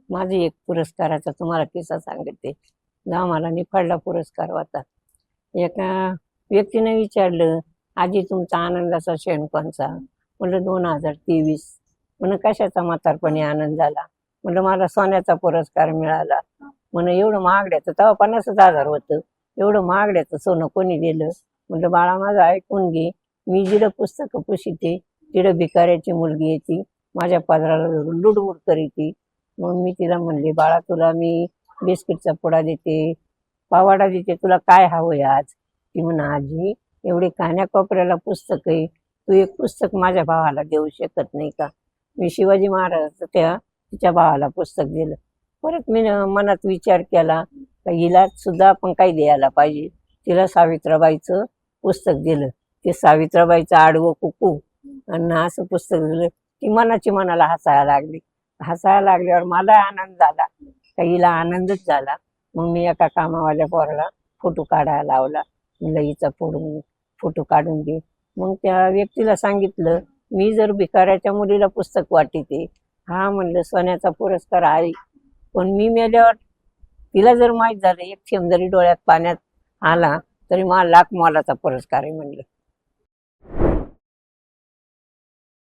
माझी एक पुरस्काराचा तुम्हाला किस्सा सांगते. आम्हाला निफाडला पुरस्कार होता. एका व्यक्तीने विचारलं, आजी तुमचा आनंदाचा क्षण कोणचा? म्हणलं 2023. म्हणलं कशाचा म्हातारपणी आनंद झाला? म्हणलं मला सोन्याचा पुरस्कार मिळाला. म्हणलं एवढं महागड्याचं, तेव्हा 50,000 होतं. एवढं महागड्याचं सोनं कोणी दिलं? म्हणलं बाळा माझं ऐकून घे, मी जिथं पुस्तकं पुशिते तिथं भिकाऱ्याची मुलगी येते, माझ्या पदराला धरून लुडबुड करीती. मग मी तिला म्हणले, बाळा तुला मी बिस्किटचा पुडा देते, पावाडा देते, तुला काय हवंय आज? ती म्हणा आजी एवढी कान्याकोपऱ्याला पुस्तक आहे, तू एक पुस्तक माझ्या भावाला देऊ शकत नाही का? मी शिवाजी महाराजाचं त्या तिच्या भावाला पुस्तक दिलं. परत मी मनात विचार केला का हिला सुद्धा आपण काही द्यायला पाहिजे. तिला सावित्राबाईचं पुस्तक दिलं. ते सावित्राबाईचं आडवं कुकू आणि असं पुस्तक दिलं. ती मनाला हसायला लागली. हसायला लागल्यावर मला आनंद झाला, का हिला आनंदच झाला. मग मी एका कामावाल्या पोराला फोटो काढायला लावला. म्हणलं हिचा फोटो काढून दे. मग त्या व्यक्तीला सांगितलं, मी जर भिकाऱ्याच्या मुलीला पुस्तक वाटते, हा म्हणलं सोन्याचा पुरस्कार आहे, पण मी मेल्यावर तिला जर माहीत झालं, एक थेंब जरी डोळ्यात पाण्यात आला तरी मला लाख मोलाचा पुरस्कार आहे म्हणलं.